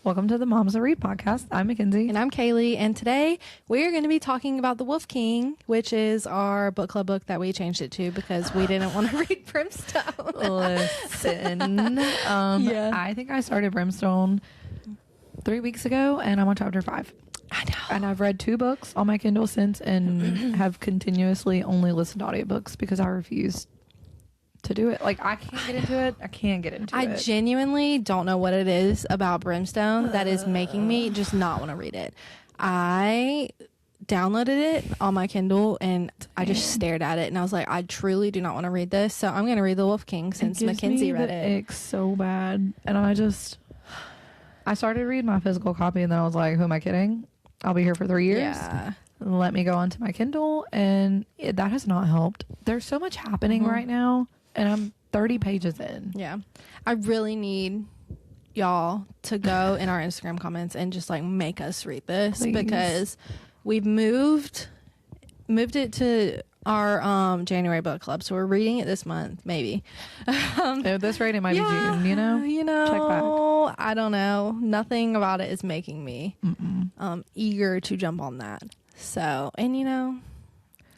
Welcome to the Moms That Read podcast. I'm Mckenzie. And I'm Kaylee. And today we're going to be talking about The Wolf King, which is our book club book that we changed it to because we didn't want to read Brimstone. Listen, I think I started Brimstone 3 weeks ago and I'm on chapter 5. I know. And I've read 2 books on my Kindle since and have continuously only listened to audiobooks because I refuse to do it. Like, I can't get into it. I can't get into it. I genuinely don't know what it is about Brimstone that is making me just not want to read it. I downloaded it on my Kindle and I just stared at it and I was like, I truly do not want to read this. So I'm going to read The Wolf King since Mckenzie read it. It's so bad. And I started reading my physical copy and then I was like, who am I kidding? I'll be here for 3 years. Yeah. Let me go onto my Kindle, and that has not helped. There's so much happening right now, and I'm 30 pages in. Yeah. I really need y'all to go in our Instagram comments and just like make us read this. Please. Because we've moved it to our January book club, so we're reading it this month, maybe. At this rate, it might be June. Check back. I don't know. Nothing about it is making me eager to jump on that. So, and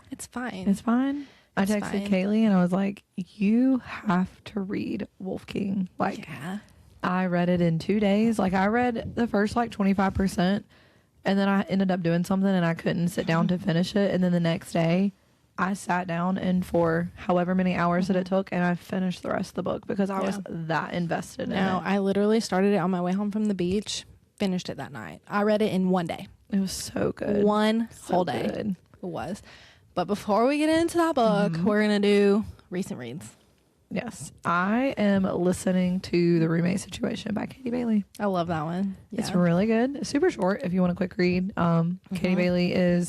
it's fine. It's fine. I texted Kaylee and I was like, you have to read Wolf King. Like, yeah. I read it in 2 days. Like, I read the first 25%, and then I ended up doing something and I couldn't sit down to finish it. And then the next day I sat down and for however many hours that it took, and I finished the rest of the book because I was that invested in it. I literally started it on my way home from the beach, finished it that night. I read it in 1 day. It was so good. One whole day. Good. It was. But before we get into that book, we're going to do recent reads. Yes. I am listening to The Roommate Situation by Katie Bailey. I love that one. Yeah. It's really good. It's super short if you want a quick read. Katie Bailey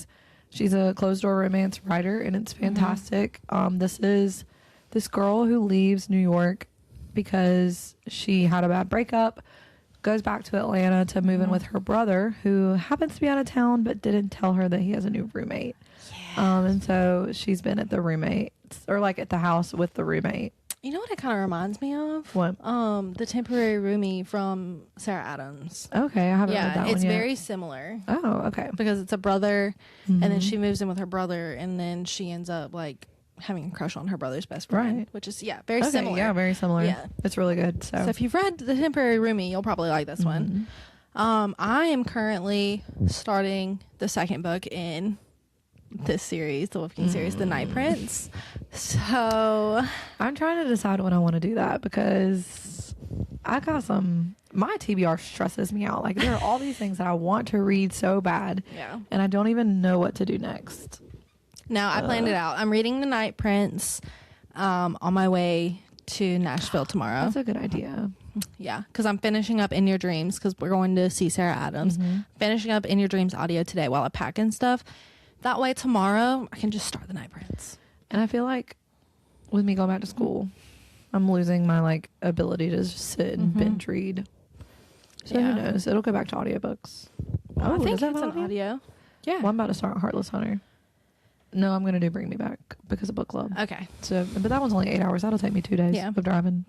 she's a closed door romance writer, and it's fantastic. This is this girl who leaves New York because she had a bad breakup, goes back to Atlanta to move in with her brother, who happens to be out of town but didn't tell her that he has a new roommate. Yeah. And so she's been at the roommate's, or like at the house with the roommate. You know what it kind of reminds me of? What? The Temporary Roomie from Sarah Adams. Okay, I haven't read that one yet. It's very similar. Oh, okay. Because it's a brother, and then she moves in with her brother, and then she ends up like having a crush on her brother's best friend, right? Which is very similar. Yeah, very similar. Yeah, it's really good. So if you've read The Temporary Roomie, you'll probably like this one. I am currently starting the second book in this series, the Wolf King series, The Night Prince. So I'm trying to decide when I want to do that because I got my TBR stresses me out. Like, there are all these things that I want to read so bad, and I don't even know what to do next. No, I planned it out. I'm reading The Night Prince on my way to Nashville tomorrow. That's a good idea. Yeah, because I'm finishing up In Your Dreams because we're going to see Sarah Adams. Finishing up In Your Dreams audio today while I pack and stuff. That way tomorrow I can just start The Night Prince. And I feel like with me going back to school, I'm losing my ability to just sit and binge read. So who knows? It'll go back to audiobooks. I think it's an audio. Yeah. Well, I'm about to start Heartless Hunter. No, I'm going to do Bring Me Back because of book club. Okay. So, but that one's only 8 hours. That'll take me 2 days of driving.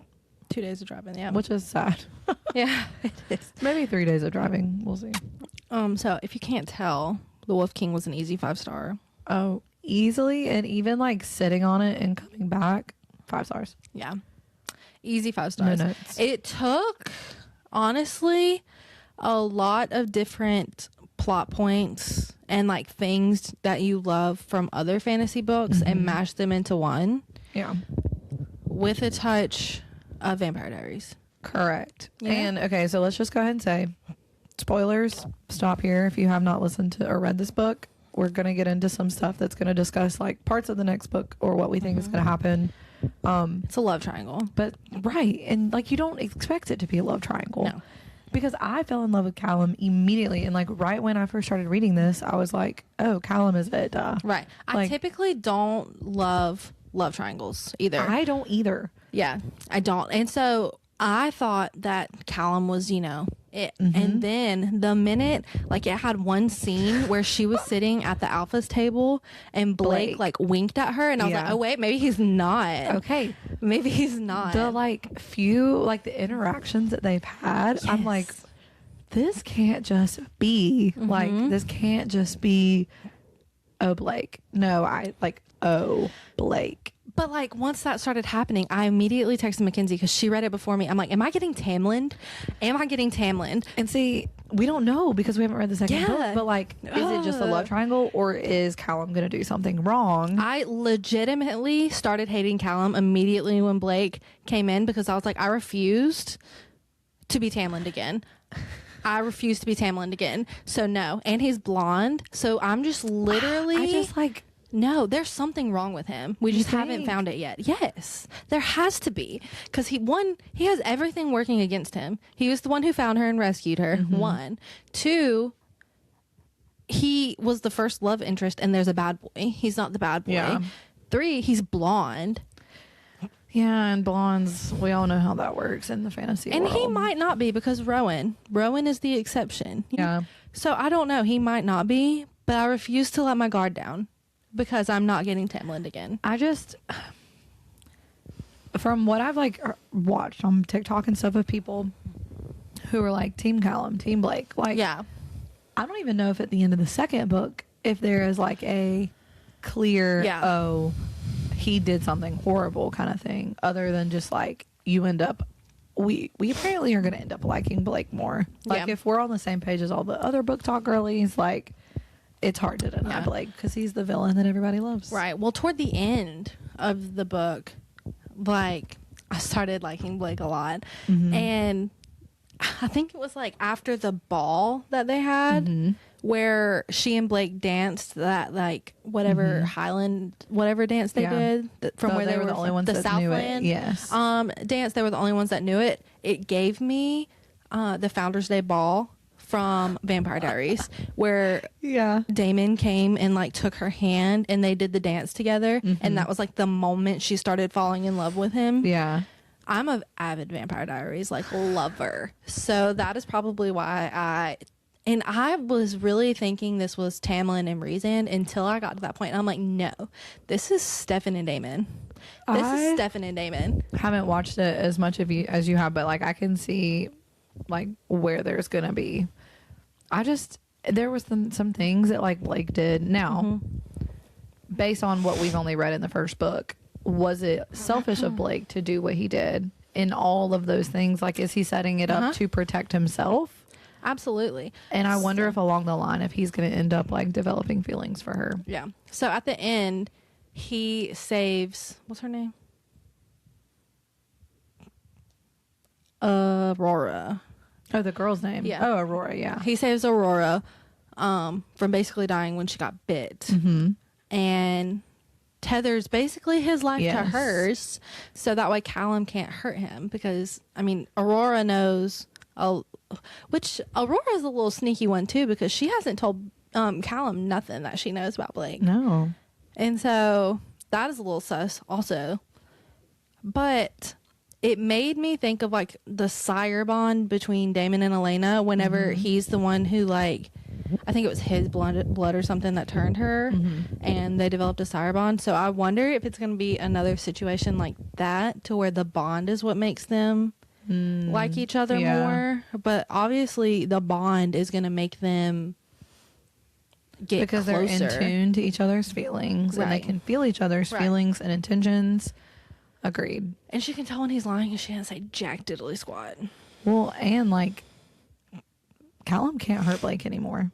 2 days of driving, yeah. Which is sad. Yeah, it is. Maybe 3 days of driving. We'll see. So if you can't tell, The Wolf King was an easy 5-star. Oh, easily. And even sitting on it and coming back, 5 stars. Yeah. Easy 5 stars. No notes. It took, honestly, a lot of different plot points and things that you love from other fantasy books and mashed them into one. Yeah. With a touch of Vampire Diaries. Correct. Yeah. And okay, so let's just go ahead and say, spoilers, stop here if you have not listened to or read this book. We're going to get into some stuff that's going to discuss parts of the next book or what we think is going to happen. It's a love triangle. But right. And you don't expect it to be a love triangle. No. Because I fell in love with Callum immediately. And right when I first started reading this, I was like, oh, Callum is it. Right. I typically don't love triangles either. I don't either. Yeah, I don't. And so I thought that Callum was, it. And then the minute, it had one scene where she was sitting at the Alpha's table and Blake winked at her. And I was like, oh, wait, maybe he's not. Okay. Maybe he's not. The few, the interactions that they've had, yes. I'm like, this can't just be like, Mm-hmm. this can't just be, oh, Blake. No, Blake. But like once that started happening, I immediately texted Mckenzie because she read it before me. I'm like, am I getting Tamlined? Am I getting Tamlined? And see, we don't know because we haven't read the second book, Yeah. but like, is it just a love triangle, or is Callum going to do something wrong? I legitimately started hating Callum immediately when Blake came in because I was like, I refused to be Tamlined again. I refuse to be Tamlined again. So no. And he's blonde. So I'm just literally... I just like... No, there's something wrong with him. We just haven't think? found it yet. Yes, there has to be. Because he has everything working against him. He was the one who found her and rescued her. Mm-hmm. 1. 2, he was the first love interest and there's a bad boy. He's not the bad boy. Yeah. 3, he's blonde. Yeah, and blondes, we all know how that works in the fantasy And world. he might not be because Rowan is the exception. Yeah. So I don't know. He might not be, but I refuse to let my guard down because I'm not getting Tamlined again. I just, from what I've like watched on TikTok and stuff of people who are like Team Callum, Team Blake, like, Yeah. I don't even know if at the end of the second book, if there is like a clear, Yeah. oh, he did something horrible kind of thing, other than just like you end up, we apparently are going to end up liking Blake more. Like Yeah. if we're on the same page as all the other book talk girlies, like it's hard to deny Yeah. Blake because he's the villain that everybody loves. Right. Well, toward the end of the book, like I started liking Blake a lot. Mhm. And I think it was like after the ball that they had Mhm. where she and Blake danced that like whatever Highland, whatever dance they Yeah. did from So where they were the only from, ones the that knew it. Southland Yes. dance. They were the only ones that knew it. It gave me the Founders Day ball from Vampire Diaries where Yeah. Damon came and like took her hand and they did the dance together, and that was like the moment she started falling in love with him. Yeah. I'm a avid Vampire Diaries like lover, so that is probably why I was really thinking this was Tamlin and Reason until I got to that point and I'm like, no, this is Stephan and Damon. This is Stephan and Damon. Haven't watched it as much of you as you have, but like I can see like where there's gonna be. There was some things that like Blake did. Now, based on what we've only read in the first book, was it selfish of Blake to do what he did in all of those things? Like, is he setting it up to protect himself? Absolutely. And I wonder if along the line, if he's going to end up like developing feelings for her. Yeah. So at the end, he saves, what's her name? Aurora. Oh, the girl's name. Yeah. Oh, Aurora. Yeah. He saves Aurora from basically dying when she got bit. And tethers basically his life to Yes. hers so that way Callum can't hurt him because, I mean, Aurora knows, which Aurora's a little sneaky one too because she hasn't told Callum nothing that she knows about Blake. No. And so that is a little sus also. But it made me think of like the sire bond between Damon and Elena whenever he's the one who like, I think it was his blood or something that turned her and they developed a sire bond. So I wonder if it's going to be another situation like that to where the bond is what makes them like each other more. But obviously the bond is going to make them get Because closer. they're in tune to each other's feelings and they Right. can feel each other's Right. feelings and intentions. Agreed. And she can tell when he's lying and she didn't say jack diddly squat. Well, and like Callum can't hurt Blake anymore.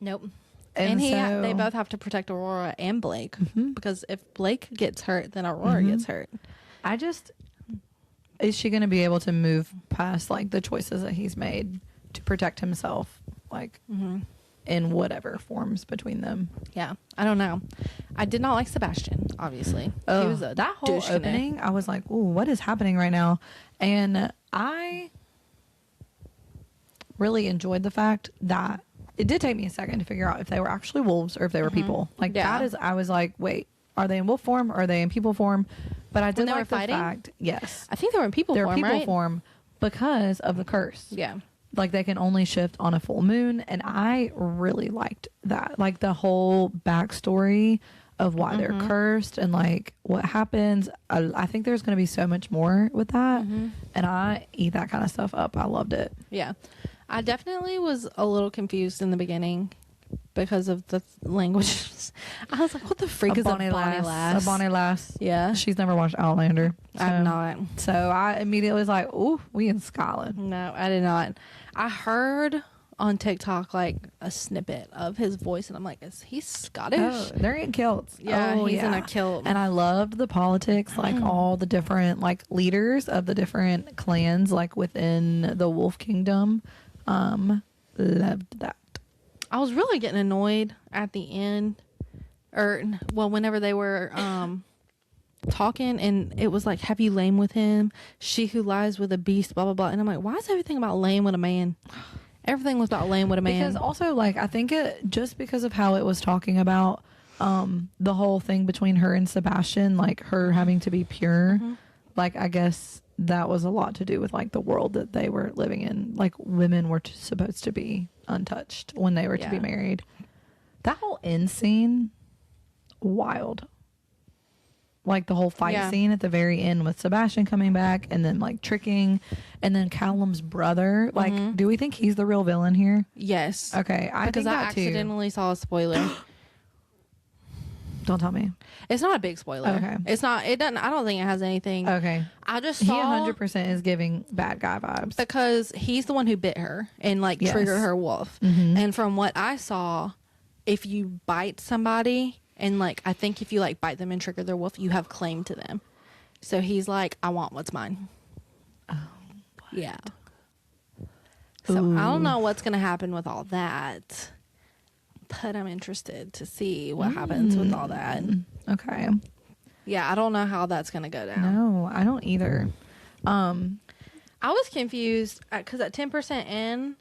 Nope. And so, they both have to protect Aurora and Blake because if Blake gets hurt, then Aurora gets hurt. is she going to be able to move past like the choices that he's made to protect himself, like in whatever forms between them? Yeah, I don't know. I did not like Sebastian. Obviously, he was a that whole douche canoe. opening. I was like, "Ooh, what is happening right now?" And I really enjoyed the fact that it did take me a second to figure out if they were actually wolves or if they were people. Like Yeah. that is, I was like, wait, are they in wolf form or are they in people form? But I did they were like the fighting? fact, yes, I think they were in people they're form, people right? form because of the curse. Yeah, Like they can only shift on a full moon, and I really liked that. Like the whole backstory of why they're cursed and like what happens. I think there's going to be so much more with that, and I eat that kind of stuff up. I loved it. yeah. I definitely was a little confused in the beginning because of the language. I was like, what the freak is a bonny lass? A bonny lass. Yeah. She's never watched Outlander. I'm not. So I immediately was like, ooh, we in Scotland. No, I did not. I heard on TikTok like a snippet of his voice, and I'm like, is he Scottish? Oh, they're in kilts. Yeah, oh, he's in a kilt. And I loved the politics, like all the different like leaders of the different clans, like within the Wolf Kingdom. Loved that. I was really getting annoyed at the end, or well, whenever they were talking, and it was like, have you lain with him? She who lies with a beast, blah blah blah. And I'm like, why is everything about laying with a man? Everything was about laying with a man. Because also, like, I think it just because of how it was talking about the whole thing between her and Sebastian, like her having to be pure, like I guess that was a lot to do with like the world that they were living in. Like women were supposed to be untouched when they were to be married. That whole end scene, wild. Like the whole fight scene at the very end with Sebastian coming back and then like tricking, and then Callum's brother. Like, do we think he's the real villain here? Yes. Okay, because I accidentally saw a spoiler. Don't tell me. It's not a big spoiler. Okay. It's not. It doesn't. I don't think it has anything. Okay. I just He saw 100% is giving bad guy vibes because he's the one who bit her and like triggered her wolf. And from what I saw, if you bite somebody and like I think if you like bite them and trigger their wolf, you have claim to them. So he's like, I want what's mine. Oh. Yeah. So I don't know what's gonna happen with all that, but I'm interested to see what happens with all that. Okay. Yeah, I don't know how that's gonna go down. No, I don't either. I was confused because at 10% in,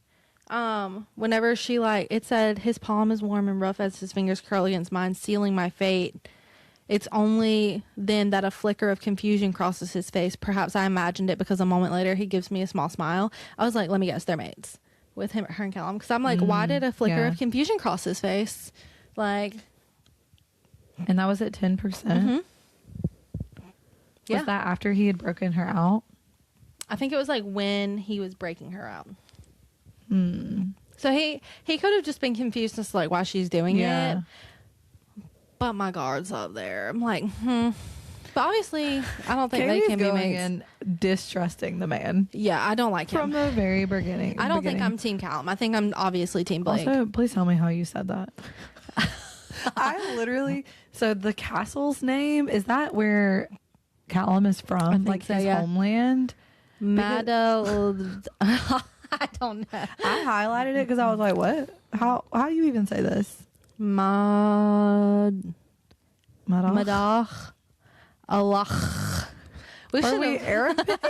whenever she like it said his palm is warm and rough as his fingers curl against mine, sealing my fate. It's only then that a flicker of confusion crosses his face. Perhaps I imagined it because a moment later he gives me a small smile. I was like, let me guess, they're mates with him, her and Callum. Because I'm like, why did a flicker of confusion cross his face? Like, and that was at 10%. Was that after he had broken her out? I think it was like when he was breaking her out. So he could have just been confused as to like why she's doing it. But my guard's up there. I'm like, But obviously, I don't think they can be mates. And distrusting the man. Yeah, I don't like him. From the very beginning. I don't think I'm Team Callum. I think I'm obviously Team Blake. Also, please tell me how you said that. I literally... So the castle's name, is that where Callum is from? Like his homeland? Meadow... I don't know. I highlighted it because I was like, what? How do you even say this? Madach. Allah. Are we Arabic?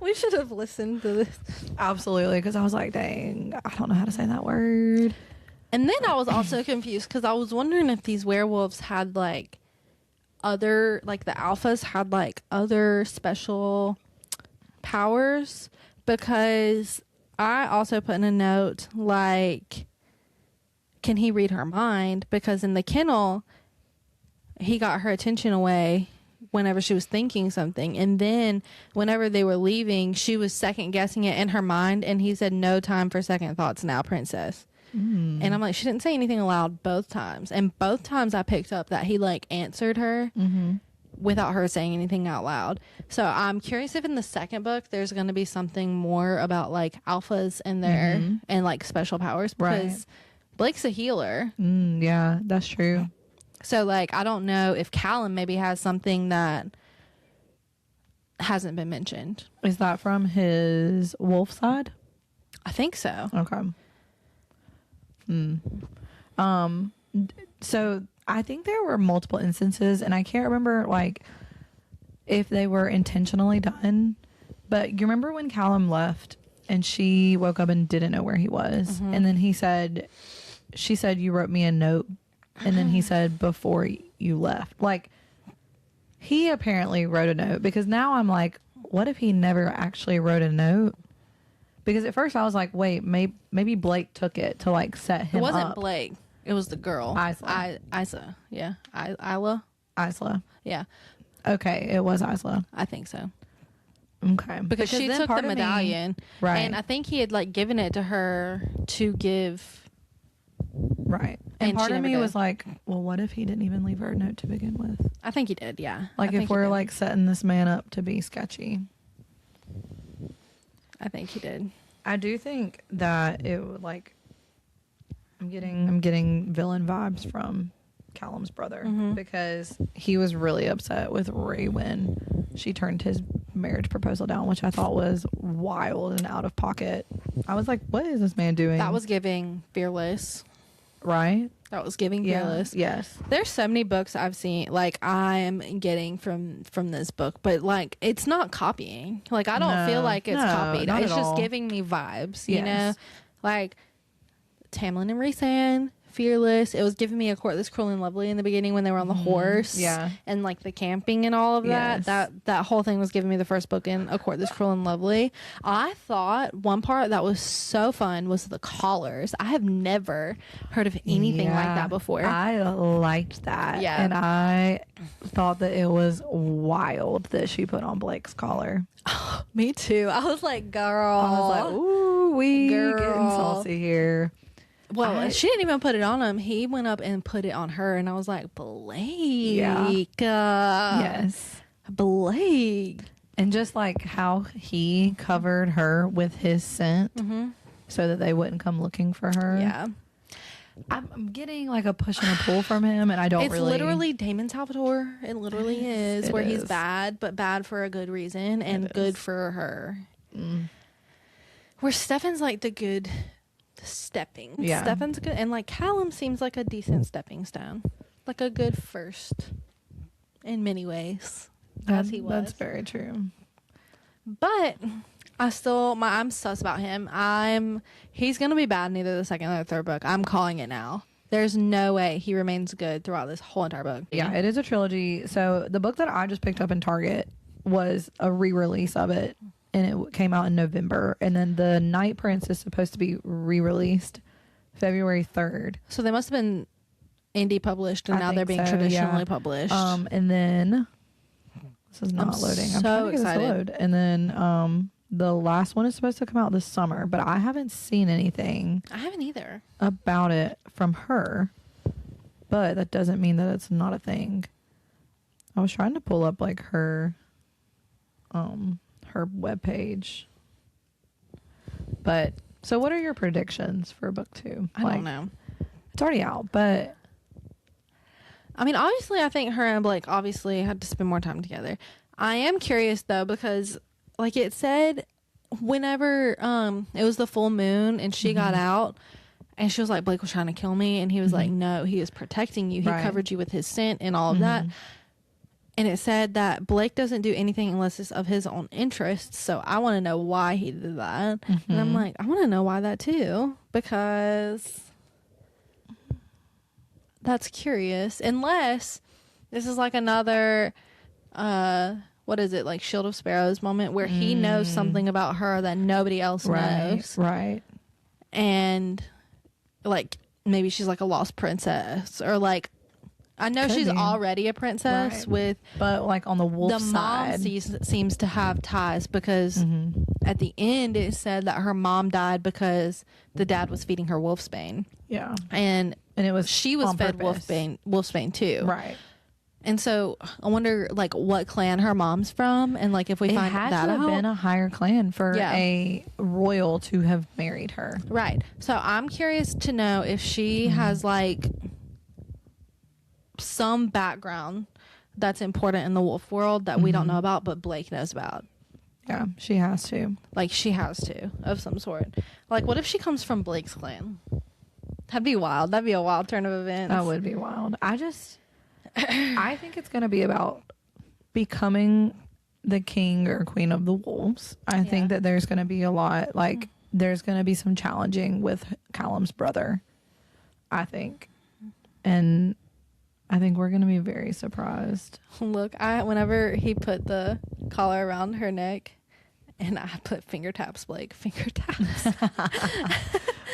We should have listened to this. Absolutely, because I was like, dang, I don't know how to say that word. And then I was also confused because I was wondering if these werewolves had like other, like the alphas had like other special powers, because I also put in a note like, can he read her mind? Because in the kennel, he got her attention away whenever she was thinking something. And then whenever they were leaving, she was second guessing it in her mind. And he said, no time for second thoughts now, princess. And I'm like, she didn't say anything aloud both times. And both times I picked up that he like answered her without her saying anything out loud. So I'm curious if in the second book there's going to be something more about like alphas and their and like special powers, because Blake's a healer. Yeah, that's true. So like I don't know if Callum maybe has something that hasn't been mentioned. Is that from his wolf side? I think so. Okay. So I think there were multiple instances, and I can't remember like if they were intentionally done, but you remember when Callum left and she woke up and didn't know where he was, and then she said you wrote me a note, and then he said before you left. Like, he apparently wrote a note, because now I'm like, what if he never actually wrote a note? Because at first I was like, wait, maybe Blake took it to like set him up. It wasn't Blake. It was the girl. Isla. Yeah. Isla. Isla. Yeah. Okay, it was Isla. I think so. Okay. because she then took part the of me- medallion, right. and I think he had like given it to her to give. Right. And And part she of never me did. was like, well, what if he didn't even leave her a note to begin with? I think he did. Yeah. Like, I think if he we're did. like setting this man up to be sketchy. I think he did. I do think that it would like. I'm getting villain vibes from Callum's brother because he was really upset with Ray when she turned his marriage proposal down, which I thought was wild and out of pocket. I was like, what is this man doing? That was giving Fearless. right. That was giving Fearless. Yes. There's so many books I've seen, like I am getting from this book, but like it's not copying. Like I don't feel like it's copied. not It's at just all. giving me vibes, you know, Yes. like Tamlin and Rhysand, Fearless. It was giving me A Court That's Cruel and Lovely in the beginning when they were on the horse, Yeah. and like the camping and all of Yes. that whole thing was giving me the first book in A Court That's Cruel and Lovely. I thought one part that was so fun was the collars. I have never heard of anything like Yeah. that before. I liked that. Yeah. And I thought that it was wild that she put on Blake's collar. Me too. I was like, girl. I was like, ooh, we Girl. getting saucy here. Well, she didn't even put it on him. He went up and put it on her, and I was like, Blake. Yes. Blake. And just like how he covered her with his scent so that they wouldn't come looking for her. Yeah. I'm getting like a push and a pull from him, and I don't It's really. literally Damon Salvatore. It literally is. It Where he's is. bad, but bad for a good reason and good for her. Mm. Where Stefan's like the stepping. Yeah. Stefan's good. And like Callum seems like a decent stepping stone. Like a good first in many ways. As he was. That's very true. But I'm sus about him. He's gonna be bad in either the second or the third book. I'm calling it now. There's no way he remains good throughout this whole entire book. Yeah, it is a trilogy. So the book that I just picked up in Target was a re-release of it, and it came out in November. And then the Night Prince is supposed to be re-released February 3rd. So they must have been indie published, and I now think they're being so, traditionally yeah. published. And then this is not loading. I'm so trying to get excited. this to load. And then the last one is supposed to come out this summer, but I haven't seen anything I haven't either. about it from her. But that doesn't mean that it's not a thing. I was trying to pull up like her webpage. But so what are your predictions for book 2? I don't know. It's already out, but I mean, obviously, I think her and Blake obviously had to spend more time together. I am curious though, because like it said, whenever it was the full moon and she got out, and she was like, Blake was trying to kill me, and he was like, no, he is protecting you. He Right. covered you with his scent and all of that. And it said that Blake doesn't do anything unless it's of his own interests. So I want to know why he did that. And I'm like, I want to know why that too, because that's curious. Unless this is like another, what is it, like Shield of Sparrows moment where he knows something about her that nobody else knows. right. And like maybe she's like a lost princess, or like I know Could she's be. already a princess Right. with But like on the wolf the mom side, seems to have ties, because at the end it said that her mom died because the dad was feeding her wolfsbane, yeah, and and it was she was on fed purpose. wolfsbane too. right? And so I wonder like what clan her mom's from, and like if we It find had that to have out. been a higher clan for Yeah. a royal to have married her. Right. So I'm curious to know if she has like some background that's important in the wolf world that we don't know about, but Blake knows about. Yeah, she has to. Like she has to, of some sort. Like what if she comes from Blake's clan? That'd be wild. That'd be a wild turn of events. That would be wild. I think it's going to be about becoming the king or queen of the wolves. I think that there's going to be a lot, like, there's going to be some challenging with Callum's brother, I think. And I think we're going to be very surprised. Look, whenever he put the collar around her neck, and I put finger taps, Blake, finger taps.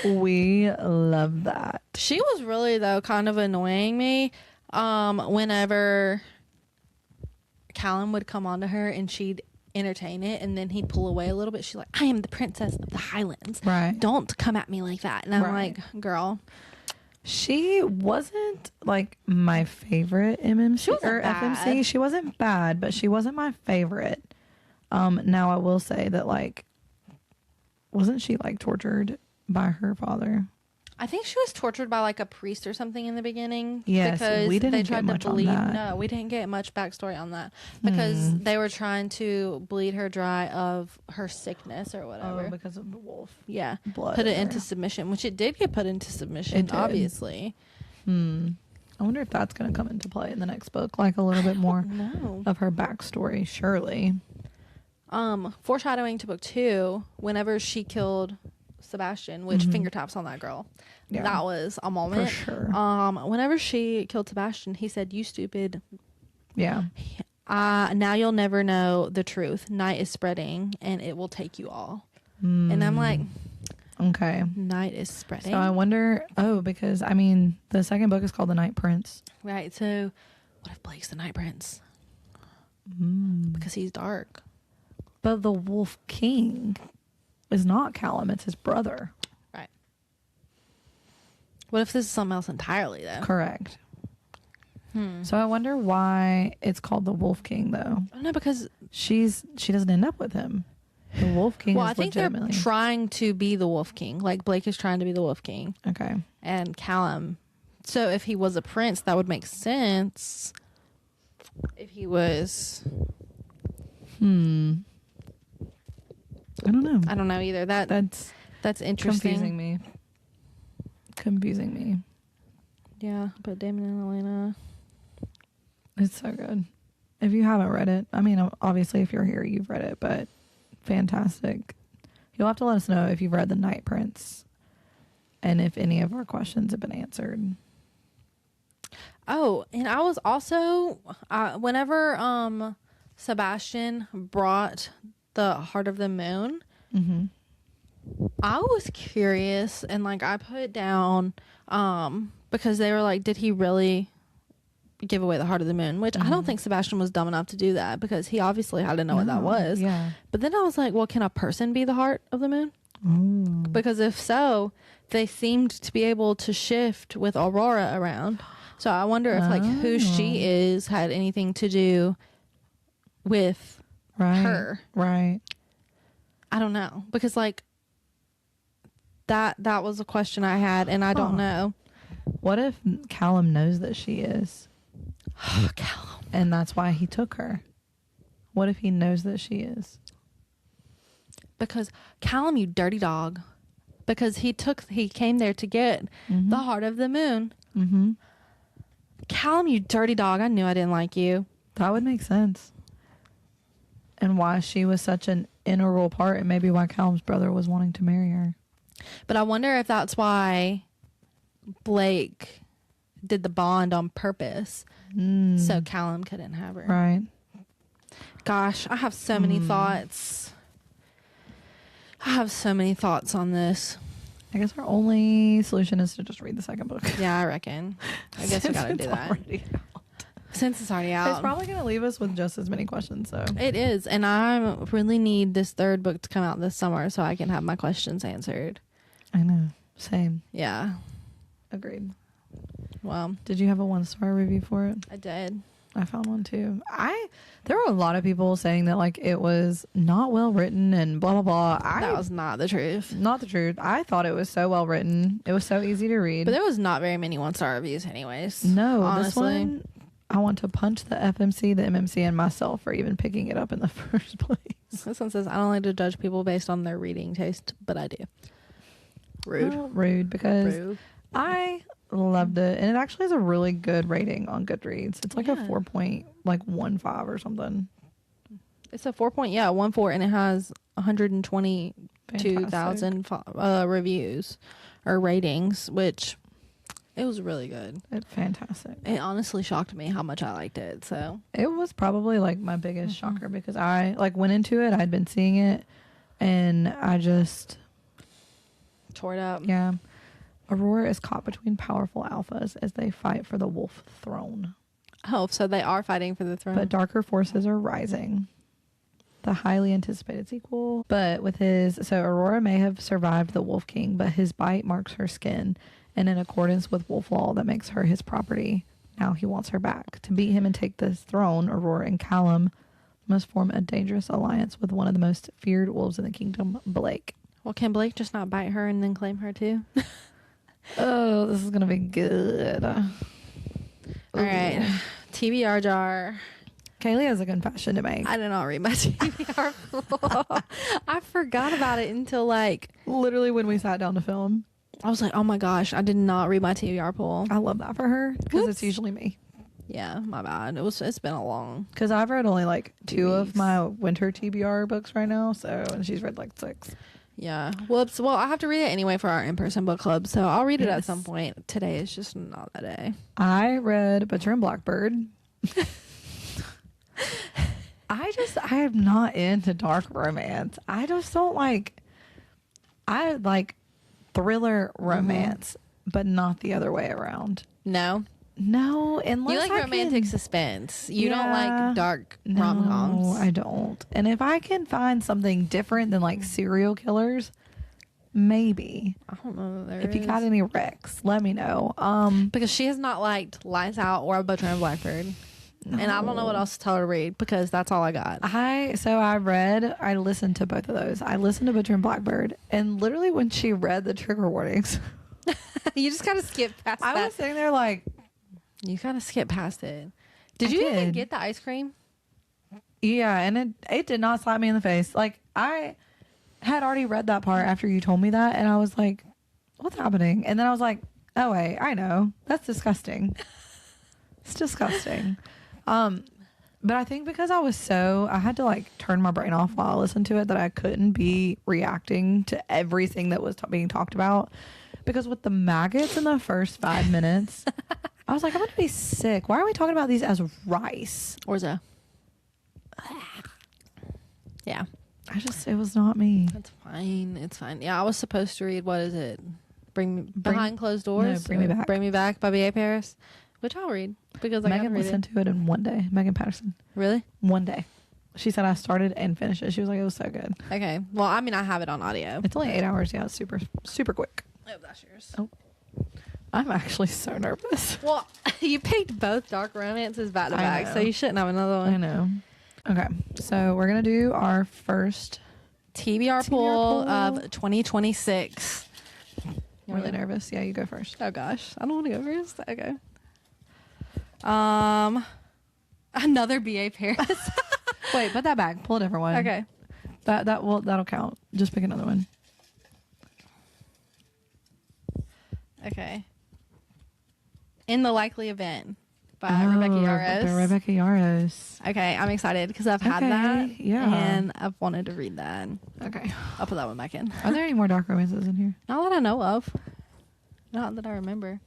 We love that. She was really, though, kind of annoying me whenever Callum would come onto her and she'd entertain it, and then he'd pull away a little bit. She's like, I am the princess of the Highlands. Right. Don't come at me like that. And I'm Right. like, girl. She wasn't like my favorite MMC She wasn't or bad. FMC. She wasn't bad, but she wasn't my favorite. Now I will say that, like, wasn't she like tortured by her father? I think she was tortured by like a priest or something in the beginning. Yes, because we didn't they get tried much to on bleed. that. No, we didn't get much backstory on that because they were trying to bleed her dry of her sickness or whatever. Oh, because of the wolf. Yeah, Blood put it in her. into submission, which it did get put into submission. It did. Obviously, I wonder if that's going to come into play in the next book, like a little bit more no. of her backstory. Surely. Foreshadowing to book 2, whenever she killed Sebastian, which finger taps on that girl. Yeah. That was a moment. For sure. Whenever she killed Sebastian, he said, "You stupid. Yeah. Now you'll never know the truth. Night is spreading and it will take you all." And I'm like, Okay. night is spreading. So I wonder, because I mean, the second book is called The Night Prince. Right. So what if Blake's the Night Prince? Because he's dark. But the Wolf King is not Callum, it's his brother. Right. What if this is something else entirely, though? Correct. So I wonder why it's called the Wolf King, though. No, because She doesn't end up with him. The Wolf King well, is I think they're legitimately... trying to be the Wolf King. Like Blake is trying to be the Wolf King, Okay. and Callum. So if he was a prince, that would make sense. If he was, I don't know. I don't know either. That's That's interesting. Confusing me. Yeah, but Damon and Elena. It's so good. If you haven't read it, I mean, obviously, if you're here, you've read it, but fantastic. You'll have to let us know if you've read The Night Prince and if any of our questions have been answered. Oh, and I was also whenever Sebastian brought the Heart of the Moon, I was curious, and like I put down because they were like, did he really give away the Heart of the Moon? Which I don't think Sebastian was dumb enough to do that, because he obviously had to know what that was. Yeah. But then I was like, well, can a person be the Heart of the Moon? Ooh. Because if so, they seemed to be able to shift with Aurora around. So I wonder if like who she is had anything to do with her. Right. I don't know, because like that was a question I had, and I don't know. What if Callum knows that she is? Callum. And that's why he took her. What if he knows that she is? Because Callum, you dirty dog. Because he came there to get the Heart of the Moon. Callum, you dirty dog. I knew I didn't like you. That would make sense. And why she was such an integral part, and maybe why Callum's brother was wanting to marry her. But I wonder if that's why Blake did the bond on purpose. So Callum couldn't have her. Right. Gosh, I have so many thoughts. I have so many thoughts on this. I guess our only solution is to just read the second book. Yeah, I reckon. I guess we gotta do that. Since it's already out. It's probably going to leave us with just as many questions, so. It is. And I really need this third book to come out this summer so I can have my questions answered. I know. Same. Yeah. Agreed. Well, Did you have a 1-star review for it? I did. I found one too. There were a lot of people saying that like it was not well written and blah blah blah. That was not the truth. Not the truth. I thought it was so well written. It was so easy to read. But there was not very many 1-star reviews anyways. No, honestly. this one, I want to punch the FMC, the MMC, and myself for even picking it up in the first place. This one says, I don't like to judge people based on their reading taste, but I do. Rude. Well, rude, because Rude. I loved it, and it actually has a really good rating on Goodreads. It's like a 4.15 or something. It's a 4.14, and it has 122,000 reviews or ratings, which it was really good. It's fantastic. It honestly shocked me how much I liked it. So It was probably like my biggest shocker, because I like went into it. I'd been seeing it, and I just tore it up. yeah. Aurora is caught between powerful alphas as they fight for the wolf throne. Oh, so they are fighting for the throne. But darker forces are rising. the highly anticipated sequel. But with so Aurora may have survived the Wolf King, but his bite marks her skin. And in accordance with wolf law, that makes her his property. Now he wants her back. To beat him and take the throne, Aurora and Callum must form a dangerous alliance with one of the most feared wolves in the kingdom, Blake. Well, can Blake just not bite her and then claim her too? Oh, this is going to be good. All right. TBR jar. Kaylee has a confession to make. I did not read my TBR pool. I forgot about it until Literally when we sat down to film. I was like, oh my gosh, I did not read my TBR pool. I love that for her because it's usually me. Yeah, my bad. It's been a long. Because I've read only 2 of my winter TBR books right now, and she's read 6. Yeah. Whoops. Well, I have to read it anyway for our in-person book club, so I'll read it at some point. Today is just not that day. I read Butcher and Blackbird. I am not into dark romance. I just don't I like thriller romance, but not the other way around. No, unless you like romantic suspense. You don't like dark rom-coms. No, I don't. And if I can find something different than serial killers, maybe. I don't know. If you got any recs, let me know. Because she has not liked Lights Out or Butcher and Blackbird. No. And I don't know what else to tell her to read because that's all I got. I listened to both of those. I listened to Butcher and Blackbird, and literally when she read the trigger warnings, you just gotta skip past that. I was sitting there you gotta skip past it. Did you even get the ice cream? Yeah, and it did not slap me in the face. I had already read that part after you told me that, and I was like, what's happening? And then I was like, oh wait, I know. That's disgusting. It's disgusting. But I think because I had to turn my brain off while I listened to it, that I couldn't be reacting to everything that was being talked about. Because with the maggots in the first 5 minutes, I was like, I'm going to be sick. Why are we talking about these as rice? Orzo. Yeah. It was not me. It's fine. It's fine. Yeah, I was supposed to read, what is it? Behind Closed Doors? No, Bring Me Back. Bring Me Back by B.A. Paris. Which I'll read because Megan listened to it in one day. Megan Patterson. Really? One day. She said I started and finished it. She was like, it was so good. Okay. Well, I mean, I have it on audio. It's only 8 hours. Yeah, it's super, super quick. Oh, that's yours. Oh. I'm actually so nervous. Well, you picked both dark romances back to back, so you shouldn't have another one. I know. Okay. So we're going to do our first TBR pool of 2026. I'm really nervous. Yeah, you go first. Oh, gosh. I don't want to go first. Okay. Another B.A. Paris. Wait, put that back. Pull a different one. Okay. That'll count. Just pick another one. Okay. In the Likely Event by Rebecca Yarros. Rebecca Yarros. Okay, I'm excited because I've had that. Yeah. And I've wanted to read that. Okay. I'll put that one back in. Are there any more dark romances in here? Not that I know of. Not that I remember.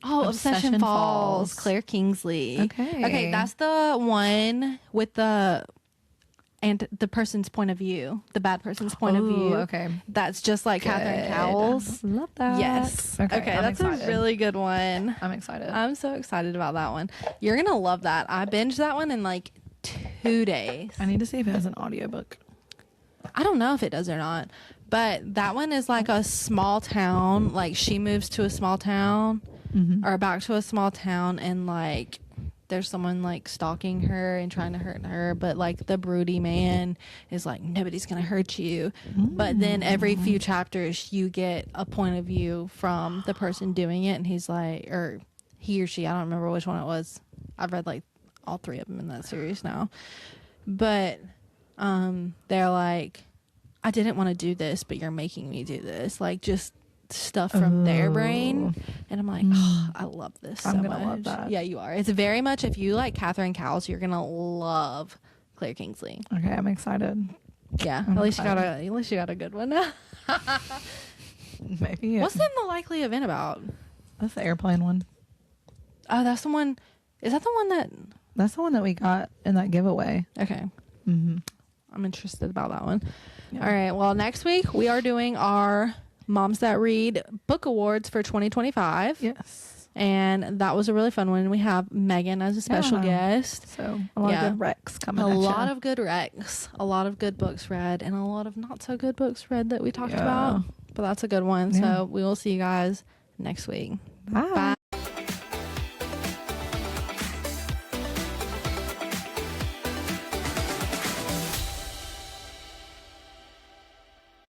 Oh, Obsession Falls. Claire Kingsley. Okay, that's the one with the person's point of view, the bad person's point of view. Okay. That's just like Catherine Cowell's. Love that. Yes. Okay, that's excited. A really good one. I'm excited. I'm so excited about that one. You're going to love that. I binged that one in 2 days. I need to see if it has an audiobook. I don't know if it does or not, but that one is a small town. She moves to a small town. Mm-hmm. Or back to a small town, and there's someone stalking her and trying to hurt her, but the broody man is nobody's gonna hurt you. But then every few chapters you get a point of view from the person doing it, and he's or he or she, I don't remember which one it was. I've read all 3 of them in that series now, but they're I didn't want to do this, but you're making me do this, just stuff from their brain, and I'm oh, I love this so I'm gonna much. love that. Yeah, you are. It's very much, if you like Catherine Cowles, you're gonna love Claire Kingsley. Okay, I'm excited. Yeah, at least you got a good one. Maybe. What's in the Likely Event about? That's the airplane one. Oh, that's the one. Is that the one that? That's the one that we got in that giveaway. Okay. Mm-hmm. I'm interested about that one. Yeah. All right. Well, next week we are doing our Moms That Read Book Awards for 2025. Yes. And that was a really fun one. We have Megan as a special guest. So a lot of good recs coming. A lot of good recs, a lot of good books read, and a lot of not so good books read that we talked about. But that's a good one. So we will see you guys next week. Bye. Bye.